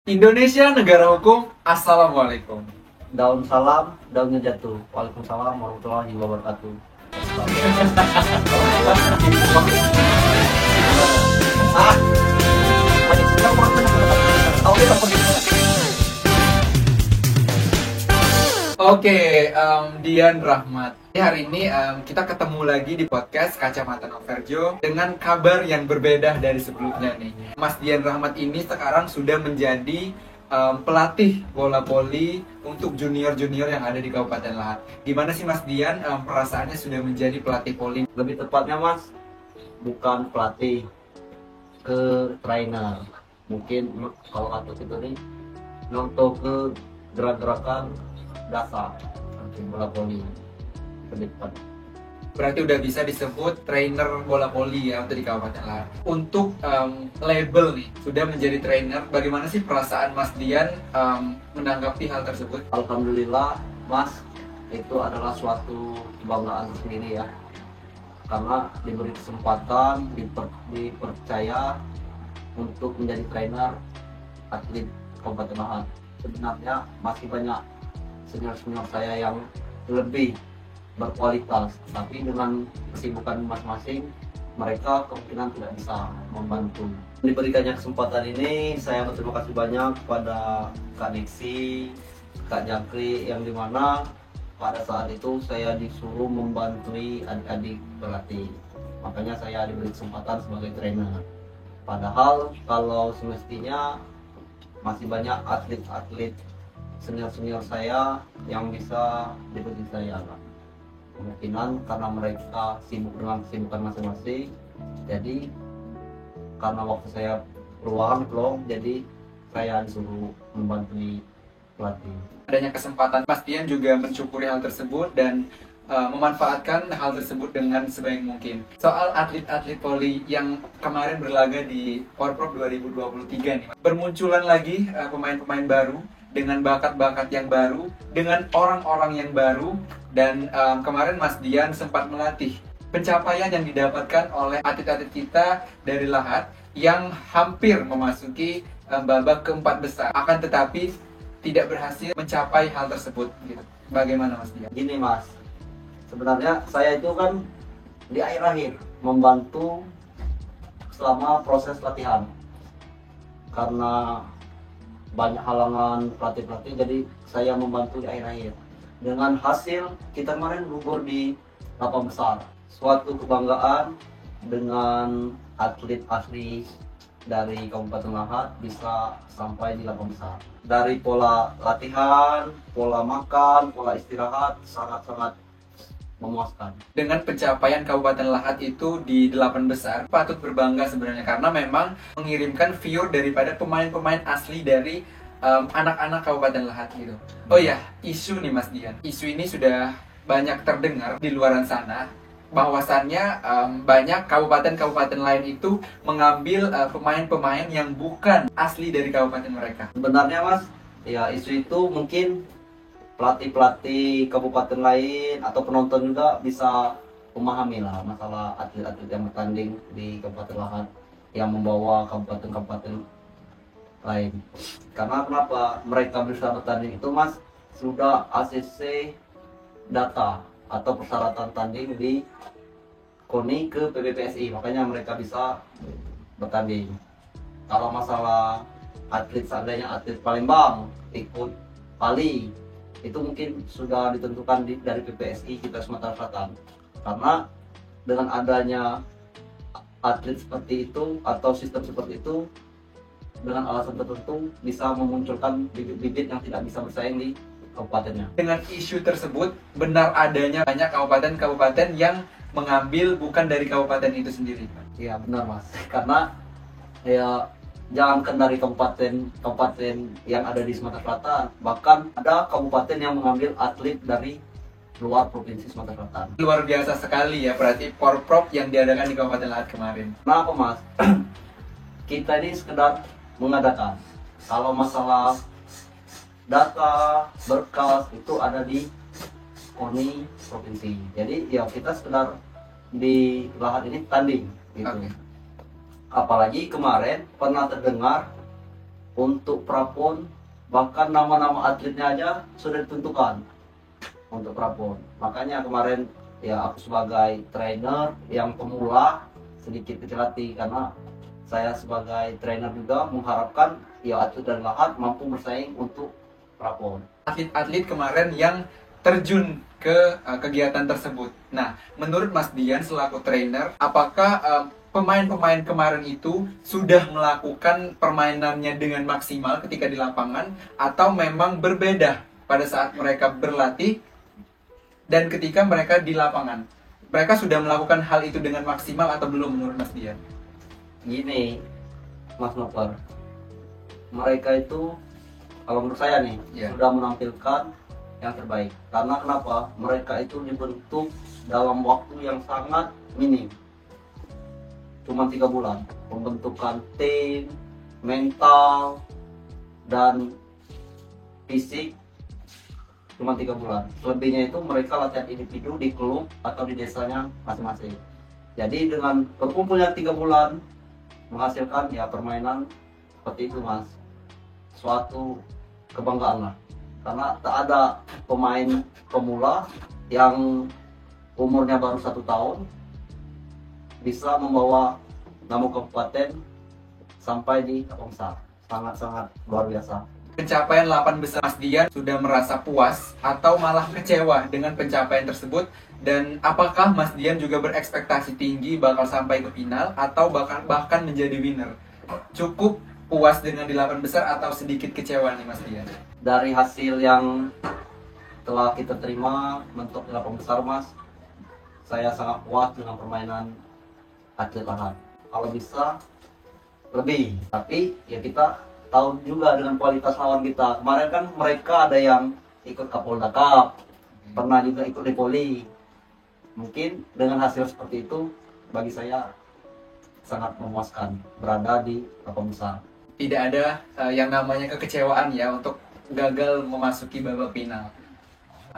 Indonesia negara hukum. Assalamualaikum. Daun salam, daunnya jatuh. Waalaikumsalam warahmatullahi wabarakatuh. Ah, Oke, Dian Rahmat. Hari ini kita ketemu lagi di podcast Kacamata Noverjo dengan kabar yang berbeda dari sebelumnya nih. Mas Dian Rahmat ini sekarang sudah menjadi pelatih bola voli untuk junior-junior yang ada di Kabupaten Lahat. Gimana sih Mas Dian perasaannya sudah menjadi pelatih voli? lebih tepatnya Mas, bukan pelatih, ke trainer. Mungkin kalau atlet itu nih, nonton ke gerak-gerakan dasar bola voli lebih tepat. Berarti udah bisa disebut trainer bola voli ya untuk di Kabupaten Lahat. Untuk label nih, sudah menjadi trainer, bagaimana sih perasaan Mas Dian menanggapi hal tersebut? Alhamdulillah Mas, itu adalah suatu kebanggaan sendiri ya, karena diberi kesempatan, dipercaya untuk menjadi trainer atlet Kabupaten Lahat. Sebenarnya masih banyak senior-senior saya yang lebih berkualitas, tapi dengan kesibukan masing-masing mereka kemungkinan tidak bisa membantu. Diberikannya kesempatan ini, saya berterima kasih banyak kepada Kak Nixi, Kak Jakri, yang dimana pada saat itu saya disuruh membantui adik-adik pelatih. Makanya saya diberi kesempatan sebagai trainer. Padahal kalau semestinya masih banyak atlet-atlet senior-senior saya yang bisa diikuti saya. Kemungkinan karena mereka sibuk dengan kesibukan masing-masing, jadi karena waktu saya peluang, jadi saya disuruh membantu pelatih. Adanya kesempatan, Mas Dian juga mensyukuri hal tersebut dan memanfaatkan hal tersebut dengan sebaik mungkin. Soal atlet-atlet voli yang kemarin berlaga di Porprov 2023 nih, bermunculan lagi pemain-pemain baru dengan bakat-bakat yang baru, dengan orang-orang yang baru, dan kemarin Mas Dian sempat melatih. Pencapaian yang didapatkan oleh atlet-atlet kita dari Lahat yang hampir memasuki babak keempat besar, akan tetapi tidak berhasil mencapai hal tersebut gitu. Bagaimana Mas Dian? Gini Mas, sebenarnya saya itu kan di akhir-akhir membantu selama proses latihan, karena banyak halangan pelatih-pelatih, jadi saya membantu di akhir-akhir. Dengan hasil kita kemarin gugur di 8 besar, suatu kebanggaan dengan atlet asli dari Kabupaten Lahat bisa sampai di 8 besar. Dari pola latihan, pola makan, pola istirahat sangat-sangat memuaskan. Dengan pencapaian Kabupaten Lahat itu di 8 besar, patut berbangga sebenarnya karena memang mengirimkan viewer daripada pemain-pemain asli dari anak-anak Kabupaten Lahat gitu. Oh ya, isu nih Mas Dian. Isu ini sudah banyak terdengar di luaran sana, bahwasannya banyak kabupaten-kabupaten lain itu mengambil pemain-pemain yang bukan asli dari kabupaten mereka. Sebenarnya Mas, ya isu itu mungkin pelatih-pelatih kabupaten lain atau penonton juga bisa memahami lah masalah atlet-atlet yang bertanding di Kabupaten Lahat yang membawa kabupaten-kabupaten lain. Karena kenapa mereka bisa bertanding itu Mas, sudah ACC data atau persyaratan tanding di KONI ke PBPSI, makanya mereka bisa bertanding. Kalau masalah atlet, seandainya atlet Palembang ikut Pali, itu mungkin sudah ditentukan dari PPSI kita Sumatera Selatan. Karena dengan adanya atlet seperti itu atau sistem seperti itu, dengan alasan tertentu bisa memunculkan bibit-bibit yang tidak bisa bersaing di kabupatennya. Dengan isu tersebut, benar adanya banyak kabupaten-kabupaten yang mengambil bukan dari kabupaten itu sendiri. Iya benar Mas, karena ya jangankan dari kabupaten yang ada di Sumatera Selatan, bahkan ada kabupaten yang mengambil atlet dari luar provinsi Sumatera Selatan. Luar biasa sekali ya berarti Porprov yang diadakan di Kabupaten Lahat kemarin. Kenapa Mas? Kita ini sekedar mengadakan. Kalau masalah data, berkas itu ada di KONI provinsi. Jadi ya kita sekedar di Lahat ini tanding gitu. Oke. Apalagi kemarin pernah terdengar untuk prapon, bahkan nama-nama atletnya aja sudah ditentukan untuk prapon. Makanya kemarin ya aku sebagai trainer yang pemula sedikit kecil hati, karena saya sebagai trainer juga mengharapkan ya atlet dan lahat mampu bersaing untuk prapon. Atlet-atlet kemarin yang terjun ke kegiatan tersebut. Nah, menurut Mas Dian selaku trainer, apakah pemain-pemain kemarin itu sudah melakukan permainannya dengan maksimal ketika di lapangan, atau memang berbeda pada saat mereka berlatih dan ketika mereka di lapangan? Mereka sudah melakukan hal itu dengan maksimal atau belum menurut Mas Dian? Gini, Mas Noper, mereka itu kalau menurut saya nih sudah menampilkan yang terbaik. Karena kenapa? Mereka itu dibentuk dalam waktu yang sangat minim, cuma 3 bulan. Pembentukan tim, mental, dan fisik cuma 3 bulan. Selebihnya itu mereka latihan individu di klub atau di desanya masing-masing. Jadi dengan berkumpulnya 3 bulan menghasilkan ya permainan seperti itu, Mas. Suatu kebanggaan lah. Karena tak ada pemain pemula yang umurnya baru 1 tahun bisa membawa nama kabupaten sampai di Kapal Besar. Sangat-sangat luar biasa. Pencapaian 8 besar, Mas Dian sudah merasa puas atau malah kecewa dengan pencapaian tersebut? Dan apakah Mas Dian juga berekspektasi tinggi bakal sampai ke final atau bahkan menjadi winner? Cukup puas dengan di 8 besar atau sedikit kecewa nih Mas Dian? Dari hasil yang telah kita terima mentok 8 besar, Mas, saya sangat puas dengan permainan atlet lahat. Kalau bisa lebih, tapi ya kita tahu juga dengan kualitas lawan kita. Kemarin kan mereka ada yang ikut Kapolda Cup, pernah juga ikut di Poli. Mungkin dengan hasil seperti itu bagi saya sangat memuaskan berada di 8 besar. Tidak ada yang namanya kekecewaan ya untuk gagal memasuki babak final.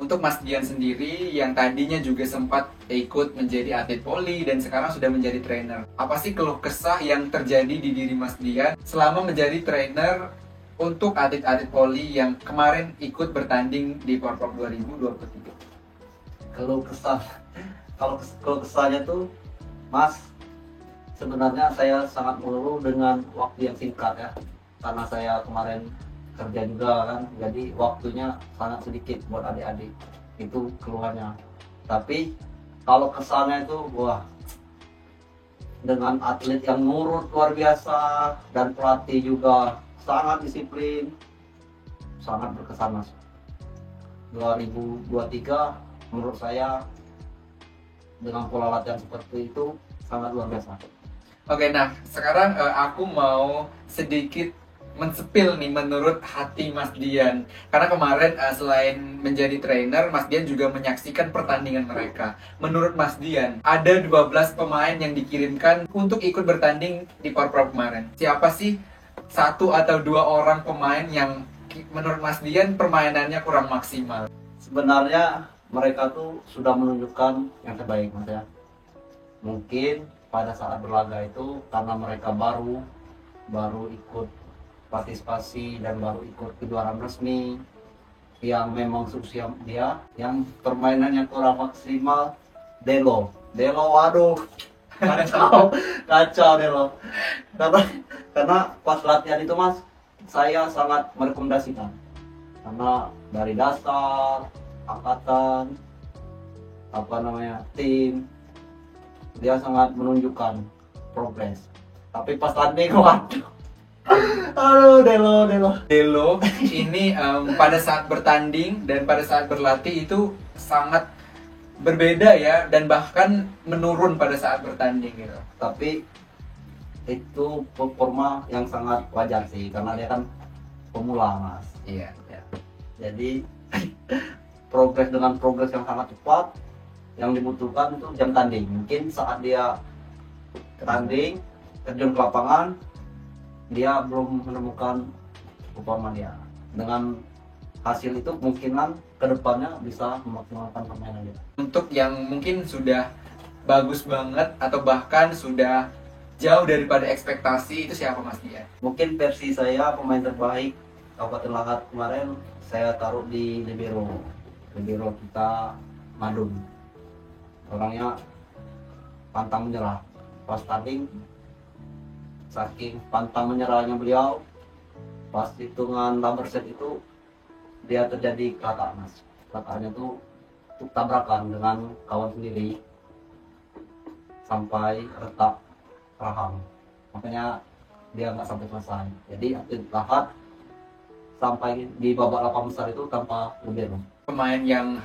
Untuk Mas Dian sendiri yang tadinya juga sempat ikut menjadi atlet poli dan sekarang sudah menjadi trainer, apa sih keluh kesah yang terjadi di diri Mas Dian selama menjadi trainer untuk atlet-atlet poli yang kemarin ikut bertanding di Porprov 2023? Keluh kesah, kalau keluh kesahnya tuh, Mas, sebenarnya saya sangat mengeluh dengan waktu yang singkat ya, karena saya kemarin kerja juga kan, jadi waktunya sangat sedikit buat adik-adik, itu keluhannya. Tapi kalau kesannya itu wah, dengan atlet yang nurut luar biasa dan pelatih juga sangat disiplin, sangat berkesan, Mas. 2023 menurut saya dengan pola latihan seperti itu sangat luar biasa. Oke, nah sekarang aku mau sedikit mensepil nih menurut hati Mas Dian. Karena kemarin selain menjadi trainer, Mas Dian juga menyaksikan pertandingan mereka. Menurut Mas Dian, ada 12 pemain yang dikirimkan untuk ikut bertanding di Porprov kemarin. Siapa sih 1 atau 2 orang pemain yang menurut Mas Dian permainannya kurang maksimal? Sebenarnya mereka tuh sudah menunjukkan yang terbaik, Mas ya. Mungkin pada saat berlaga itu karena mereka baru ikut partisipasi dan baru ikut kejuaraan resmi yang memang seusia dia, yang permainannya kurang maksimal. Delo, waduh, kacau Delo. Karena pas latihan itu, Mas, saya sangat merekomendasikan karena dari dasar, angkatan, tim, dia sangat menunjukkan progres. Tapi pas tanding, waduh, aduh, Delo ini pada saat bertanding dan pada saat berlatih itu sangat berbeda ya, dan bahkan menurun pada saat bertanding gitu. Tapi itu performa yang sangat wajar sih, karena dia kan pemula, Mas. Iya. Jadi progres yang sangat cepat yang dibutuhkan itu jam tanding. Mungkin saat dia tanding, terjun ke lapangan, dia belum menemukan performa dia. Dengan hasil itu kemungkinan kedepannya bisa memaksimalkan permainan dia. Untuk yang mungkin sudah bagus banget atau bahkan sudah jauh daripada ekspektasi, itu siapa Mas Dian? Mungkin versi saya pemain terbaik Kabupaten Lahat kemarin saya taruh di libero kita Madun. Orangnya pantang menyerah. Pas tanding saking pantang menyerahnya beliau, pas hitungan rubber set itu dia terjadi kecelakaan Mas. Kecelakaannya tuh tabrakan dengan kawan sendiri sampai retak rahang. Makanya dia nggak sampai selesai. Jadi atlet Lahat sampai di babak 8 besar itu tanpa libero. Pemain yang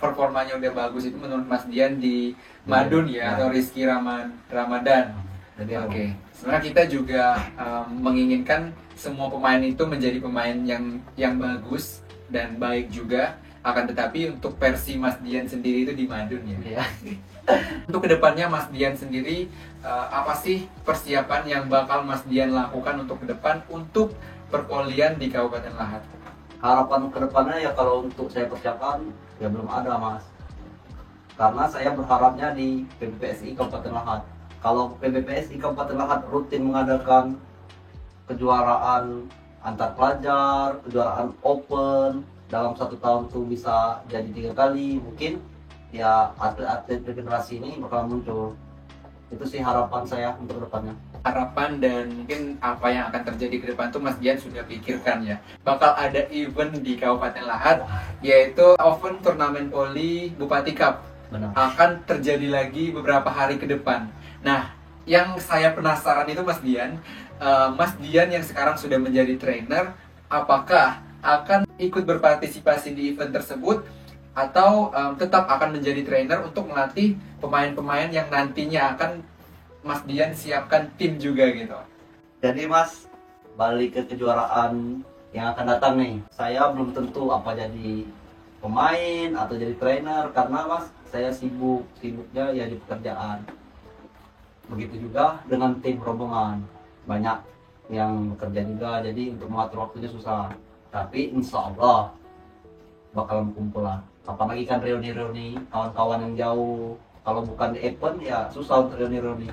performanya udah bagus itu menurut Mas Dian di Madun ya, atau Rizky Ramadan. Jadi Oke. Sebenarnya kita juga menginginkan semua pemain itu menjadi pemain yang bagus dan baik juga. Akan tetapi untuk versi Mas Dian sendiri itu di Madun ya. ya. Untuk kedepannya Mas Dian sendiri, apa sih persiapan yang bakal Mas Dian lakukan untuk ke depan untuk perpolian di Kabupaten Lahat? Harapan kedepannya ya kalau untuk saya persiapan ya belum ada Mas. Karena saya berharapnya di PBPSI Kabupaten Lahat. Kalau PBPSI Kabupaten Lahat rutin mengadakan kejuaraan antar pelajar, kejuaraan open dalam 1 tahun tuh bisa jadi 3 kali, mungkin ya atlet-atlet regenerasi ini bakal muncul. Itu sih harapan saya untuk kedepannya. Harapan dan mungkin apa yang akan terjadi ke depan tuh Mas Dian sudah pikirkan ya. Bakal ada event di Kabupaten Lahat, yaitu Open Turnamen Poli Bupati Cup. Benar. Akan terjadi lagi beberapa hari ke depan. Nah, yang saya penasaran itu Mas Dian yang sekarang sudah menjadi trainer, apakah akan ikut berpartisipasi di event tersebut atau tetap akan menjadi trainer untuk melatih pemain-pemain yang nantinya akan Mas Dian siapkan tim juga gitu. Jadi Mas, balik ke kejuaraan yang akan datang nih, saya belum tentu apa jadi pemain atau jadi trainer karena Mas saya sibuknya ya di pekerjaan. Begitu juga dengan tim rombongan, banyak yang bekerja juga, jadi untuk mengatur waktunya susah. Tapi insya Allah bakal berkumpul lah. Apalagi kan reuni-reuni kawan-kawan yang jauh, kalau bukan di event ya susah untuk reuni-reuni.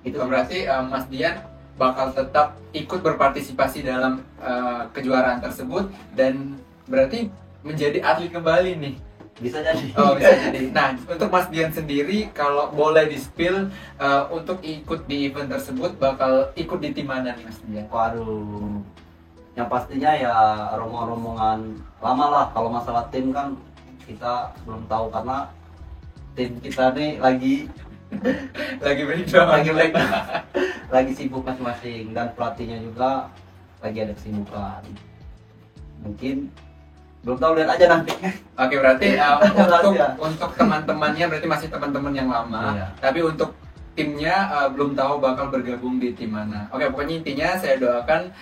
Itu berarti Mas Dian bakal tetap ikut berpartisipasi dalam kejuaraan tersebut dan berarti menjadi atlet kembali nih. bisa jadi. Oh, bisa jadi. Nah, untuk Mas Dian sendiri kalau boleh di-spill untuk ikut di event tersebut bakal ikut di tim mana nih Mas Dian? Waduh, yang pastinya ya rombongan lama lah. Kalau masalah tim kan kita belum tahu karena tim kita nih lagi lagi sibuk masing-masing dan pelatihnya juga lagi ada kesibukan. Mungkin belum tahu, lihat aja nanti. Oke, berarti untuk teman-temannya berarti masih teman-teman yang lama. Iya. Tapi untuk timnya belum tahu bakal bergabung di tim mana. Oke, pokoknya intinya saya doakan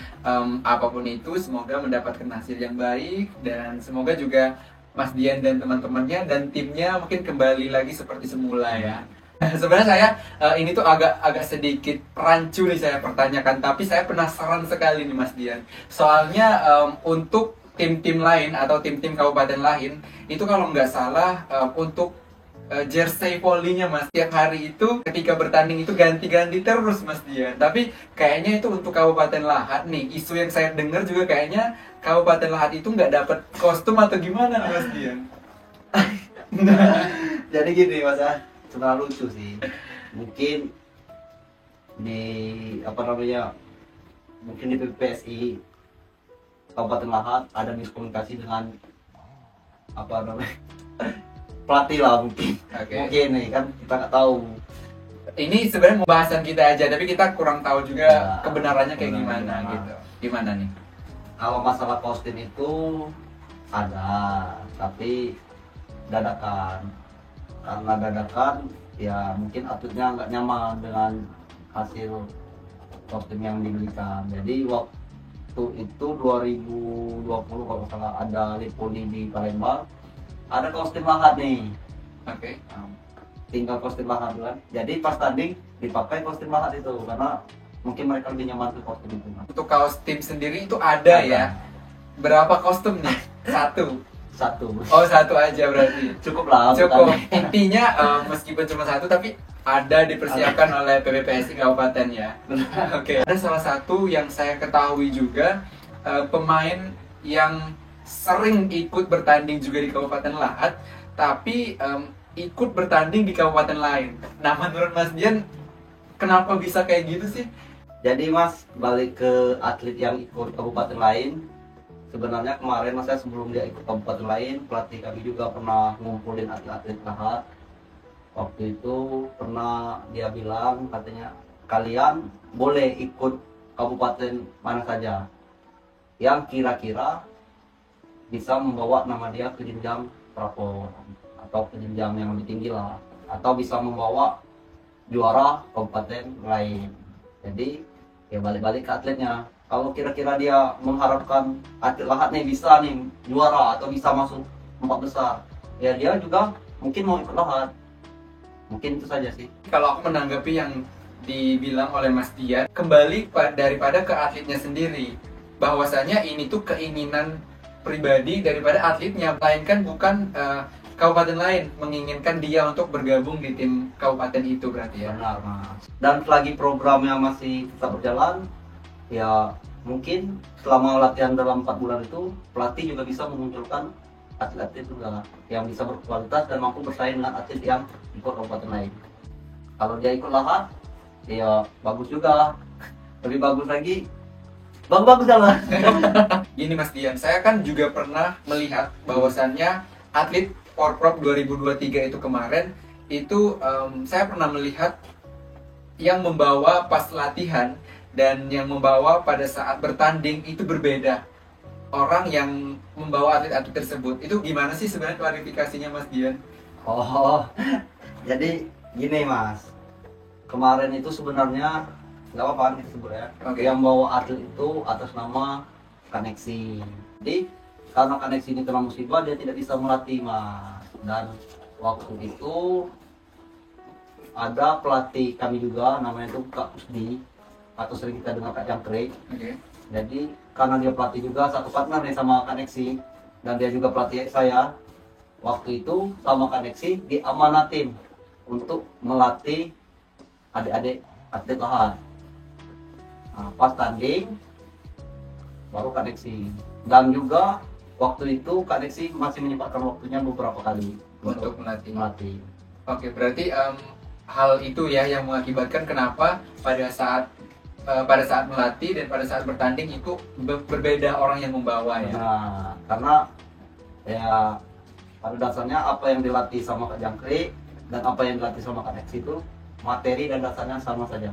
apapun itu semoga mendapatkan hasil yang baik dan semoga juga Mas Dian dan teman-temannya dan timnya mungkin kembali lagi seperti semula ya. Sebenarnya saya ini tuh agak sedikit rancu nih saya pertanyakan, tapi saya penasaran sekali nih Mas Dian. Soalnya untuk tim-tim lain atau tim-tim kabupaten lain itu kalau nggak salah untuk jersey polinya Mas, tiap hari itu ketika bertanding itu ganti-ganti terus Mas Dian. Tapi kayaknya itu untuk Kabupaten Lahat nih, isu yang saya dengar juga kayaknya Kabupaten Lahat itu nggak dapat kostum atau gimana Mas Dian? Jadi gini Mas, sebenarnya lucu sih. Mungkin di mungkin di PPSI Kabupaten Lahat ada miskomunikasi dengan pelatih lah mungkin. Oke. Mungkin nih kan kita nggak tahu. Ini sebenarnya pembahasan kita aja, tapi kita kurang tahu juga Ya, kebenarannya kayak gimana gimana. gitu. Gimana nih? Kalau masalah kostum itu ada, tapi dadakan. Karena dadakan ya mungkin atletnya nggak nyaman dengan hasil kostum yang dibelikan. Jadi waktu itu 2020 kalau nggak salah ada Lipoli di Palembang, ada kostum Lahat nih. Oke. Tinggal kostum Lahat kan. Jadi pas tanding dipakai kostum Lahat itu karena mungkin mereka lebih nyaman ke kostum itu. Untuk kaos tim sendiri itu ada ya. Berapa kostum nih? Satu. Oh, satu aja berarti. Cukup lah. Cukup. Tanding. Intinya meskipun cuma satu tapi ada dipersiapkan oleh PBPSI Kabupaten ya. Oke. Ada salah satu yang saya ketahui juga pemain yang sering ikut bertanding juga di Kabupaten Lahat, tapi ikut bertanding di kabupaten lain. Nah, menurut Mas Dian, kenapa bisa kayak gitu sih? Jadi Mas, balik ke atlet yang ikut kabupaten lain. Sebenarnya kemarin Mas, saya sebelum dia ikut kabupaten lain, pelatih kami juga pernah ngumpulin atlet-atlet Lahat. Waktu itu pernah dia bilang, katanya kalian boleh ikut kabupaten mana saja yang kira-kira bisa membawa nama dia ke jenjang prapon atau ke jenjang yang lebih tinggi lah, atau bisa membawa juara kabupaten lain. Jadi ya balik-balik ke atletnya. Kalau kira-kira dia mengharapkan atlet Lahat nih bisa nih juara atau bisa masuk 4 besar, ya dia juga mungkin mau ikut Lahat. Mungkin itu saja sih. Kalau aku menanggapi yang dibilang oleh Mas Dian, kembali daripada ke atletnya sendiri, bahwasanya ini tuh keinginan pribadi daripada atletnya, melainkan bukan kabupaten lain menginginkan dia untuk bergabung di tim kabupaten itu, berarti ya. Benar Mas. Dan selagi programnya masih tetap berjalan, ya mungkin selama latihan dalam 4 bulan itu pelatih juga bisa memunculkan atlet-atlet juga yang bisa berkualitas dan mampu bersaing dengan atlet yang ikut kabupaten lain. Kalau dia ikut Lahat, ya bagus juga. Lebih bagus lagi, bagus lah. Gini Mas Dian, saya kan juga pernah melihat bahwasannya atlet Porprov 2023 itu kemarin itu saya pernah melihat yang membawa pas latihan dan yang membawa pada saat bertanding itu berbeda. Orang yang membawa atlet-atlet tersebut itu gimana sih sebenarnya klarifikasinya Mas Dian? Oh, jadi gini Mas, kemarin itu sebenarnya nggak apa-apa kita sebut ya. Oke. Yang bawa atlet itu atas nama Kaneksi. Jadi karena Kaneksi ini kena musibah, dia tidak bisa melatih Mas. Dan waktu itu ada pelatih kami juga, namanya itu Kak Kusdi, atau sering kita dengar Kak Jangkrik. Oke. Jadi karena dia pelatih juga, satu partner nih sama Kaneksi, dan dia juga pelatih saya. Waktu itu sama Kaneksi diamanatin untuk melatih adik-adik atlet Lahat. Nah, pas tanding baru Kaneksi. Dan juga waktu itu Kaneksi masih menyempatkan waktunya beberapa kali Untuk melatih. Oke, berarti hal itu ya yang mengakibatkan kenapa pada saat melatih dan pada saat bertanding itu berbeda orang yang membawa ya. Nah, karena ya pada dasarnya apa yang dilatih sama Kak Jangkrik dan apa yang dilatih sama Kaneksi itu materi dan dasarnya sama saja.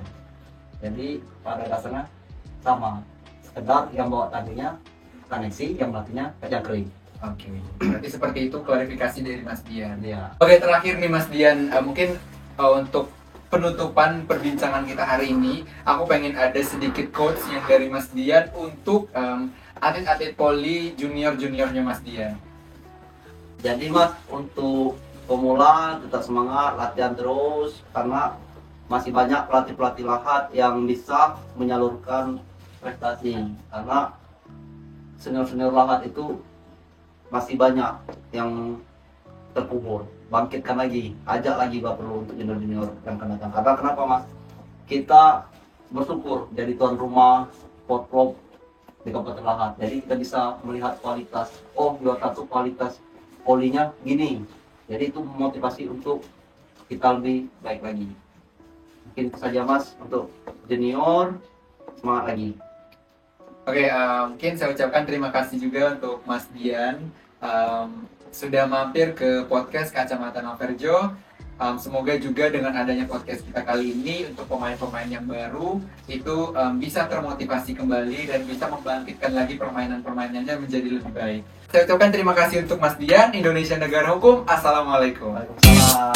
Jadi pada dasarnya sama. Sekedar yang bawa tandingnya Kaneksi, yang melatihnya Kak Jangkrik. Oke. Berarti seperti itu klarifikasi dari Mas Dian. Iya. Oke, terakhir nih Mas Dian, mungkin untuk penutupan perbincangan kita hari ini, aku pengen ada sedikit quotes yang dari Mas Dian untuk atlet-atlet poli juniornya Mas Dian. Jadi Mas, untuk pemula tetap semangat, latihan terus, karena masih banyak pelatih-pelatih Lahat yang bisa menyalurkan prestasi. Karena senior-senior Lahat itu masih banyak yang terkubur. Bangkitkan lagi, ajak lagi Bapak perlu untuk junior-junior yang akan datang. Karena kenapa Mas? Kita bersyukur jadi tuan rumah Porprov di Kabupaten Lahat. Jadi kita bisa melihat kualitas. Oh, juara satu kualitas polinya gini. Jadi itu motivasi untuk kita lebih baik lagi. Mungkin itu saja Mas untuk junior, semangat lagi. Oke, mungkin saya ucapkan terima kasih juga untuk Mas Dian sudah mampir ke podcast Kacamata Noverjo. Semoga juga dengan adanya podcast kita kali ini untuk pemain-pemain yang baru itu bisa termotivasi kembali dan bisa membangkitkan lagi permainan-permainannya menjadi lebih baik. Saya ucapkan terima kasih untuk Mas Dian. Indonesia Negara Hukum. Assalamualaikum. Waalaikumsalam.